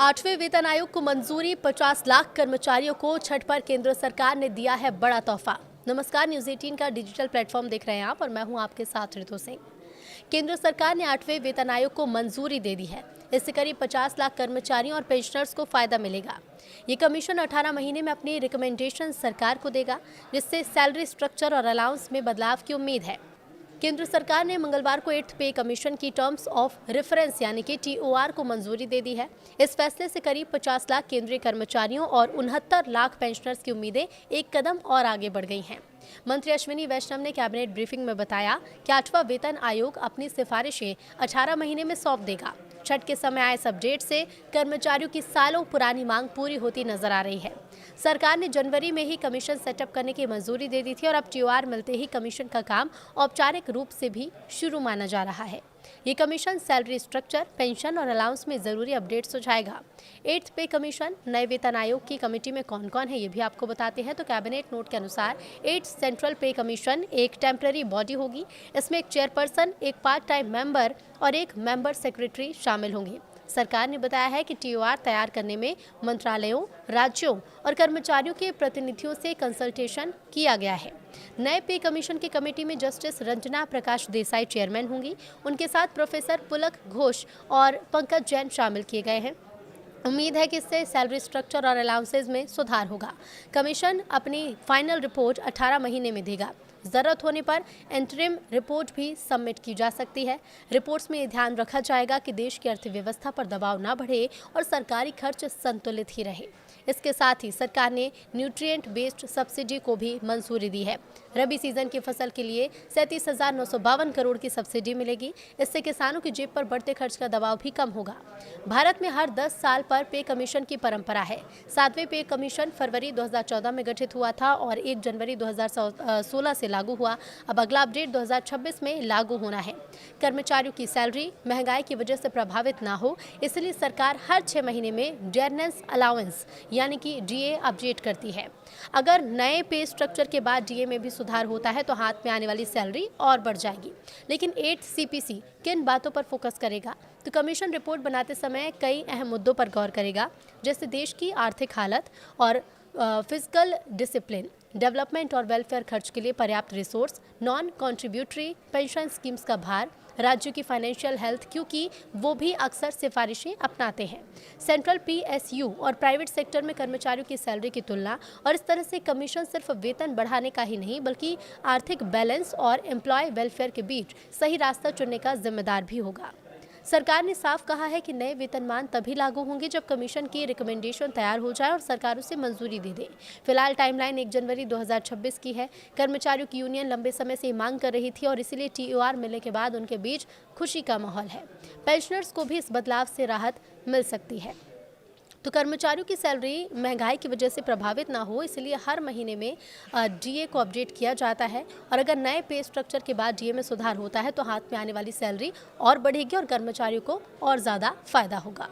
8वें वेतन आयोग को मंजूरी। 50 लाख कर्मचारियों को छठ पर केंद्र सरकार ने दिया है बड़ा तोहफा। नमस्कार, न्यूज़ 18 का डिजिटल प्लेटफॉर्म देख रहे हैं आप और मैं हूं आपके साथ ऋतु सिंह। केंद्र सरकार ने 8वें वेतन आयोग को मंजूरी दे दी है। इससे करीब 50 लाख कर्मचारियों और पेंशनर्स को फायदा मिलेगा। ये कमीशन 18 महीने में अपनी रिकमेंडेशन सरकार को देगा, जिससे सैलरी स्ट्रक्चर और अलाउंस में बदलाव की उम्मीद है। केंद्र सरकार ने मंगलवार को 8th पे कमीशन की टर्म्स ऑफ रेफरेंस यानी कि TOR को मंजूरी दे दी है। इस फैसले से करीब 50 लाख केंद्रीय कर्मचारियों और 69 लाख पेंशनर्स की उम्मीदें एक कदम और आगे बढ़ गई हैं। मंत्री अश्विनी वैष्णव ने कैबिनेट ब्रीफिंग में बताया कि 8वां वेतन आयोग अपनी सिफारिशें 18 महीने में सौंप देगा। छठ के समय आए इस अपडेट से कर्मचारियों की सालों पुरानी मांग पूरी होती नजर आ रही है। सरकार ने जनवरी में ही कमीशन सेटअप करने की मंजूरी दे दी थी और अब TOR मिलते ही कमीशन का काम औपचारिक रूप से भी शुरू माना जा रहा है। ये कमीशन सैलरी स्ट्रक्चर, पेंशन और अलाउंस में जरूरी अपडेट सुझाएगा। 8th पे कमीशन नए वेतन आयोग की कमेटी में कौन कौन है ये भी आपको बताते हैं। तो कैबिनेट नोट के अनुसार 8th सेंट्रल पे कमीशन एक टेम्पररी बॉडी होगी। इसमें एक चेयरपर्सन, एक पार्ट टाइम मेंबर और एक मेंबर सेक्रेटरी शामिल होंगे। सरकार ने बताया है कि TOR तैयार करने में मंत्रालयों, राज्यों और कर्मचारियों के प्रतिनिधियों से कंसल्टेशन किया गया है। नए पे कमीशन की कमेटी में जस्टिस रंजना प्रकाश देसाई चेयरमैन होंगी। उनके साथ प्रोफेसर पुलक घोष और पंकज जैन शामिल किए गए हैं। उम्मीद है कि इससे सैलरी स्ट्रक्चर और अलाउंसेज में सुधार होगा। कमीशन अपनी फाइनल रिपोर्ट 18 महीने में देगा। ज़रूरत होने पर इंटरिम रिपोर्ट भी सबमिट की जा सकती है। रिपोर्ट्स में ध्यान रखा जाएगा कि देश की अर्थव्यवस्था पर दबाव न बढ़े और सरकारी खर्च संतुलित ही रहे। इसके साथ ही सरकार ने न्यूट्रिएंट बेस्ड सब्सिडी को भी मंजूरी दी है। रबी सीजन की फसल के लिए 37,952 करोड़ की सब्सिडी मिलेगी। इससे किसानों की जेब पर बढ़ते खर्च का दबाव भी कम होगा। भारत में हर 10 साल पर पे कमीशन की परंपरा है। 7वें पे कमीशन फरवरी 2014 में गठित हुआ था और 1 जनवरी 2016 से लागू हुआ। अब अगला अपडेट 2026 में लागू होना है। कर्मचारियों की सैलरी महंगाई की वजह से प्रभावित ना हो, इसलिए सरकार हर 6 महीने में डेयरनेस अलाउंस यानी कि DA अपडेट करती है। अगर नए पे स्ट्रक्चर के बाद DA में भी सुधार होता है तो हाथ में आने वाली सैलरी और बढ़ जाएगी। लेकिन 8th CPC किन बातों पर फोकस करेगा? तो कमीशन रिपोर्ट बनाते समय कई अहम मुद्दों पर गौर करेगा, जैसे देश की आर्थिक हालत और फिजिकल डिसिप्लिन, डेवलपमेंट और वेलफेयर खर्च के लिए पर्याप्त resource, non contributory pension schemes का भार, राज्यों की फाइनेंशियल हेल्थ, क्योंकि वो भी अक्सर सिफारिशें अपनाते हैं, सेंट्रल PSU और प्राइवेट सेक्टर में कर्मचारियों की सैलरी की तुलना। और इस तरह से कमीशन सिर्फ वेतन बढ़ाने का ही नहीं बल्कि आर्थिक बैलेंस और एम्प्लॉय वेलफेयर के बीच सही रास्ता चुनने का जिम्मेदार भी होगा। सरकार ने साफ कहा है कि नए वेतनमान तभी लागू होंगे जब कमीशन की रिकमेंडेशन तैयार हो जाए और सरकार उसे मंजूरी दे दे। फिलहाल टाइमलाइन 1 जनवरी 2026 की है। कर्मचारियों की यूनियन लंबे समय से मांग कर रही थी और इसीलिए TOR मिलने के बाद उनके बीच खुशी का माहौल है। पेंशनर्स को भी इस बदलाव से राहत मिल सकती है। तो कर्मचारियों की सैलरी महंगाई की वजह से प्रभावित ना हो, इसलिए हर महीने में DA को अपडेट किया जाता है। और अगर नए पे स्ट्रक्चर के बाद DA में सुधार होता है तो हाथ में आने वाली सैलरी और बढ़ेगी और कर्मचारियों को और ज़्यादा फायदा होगा।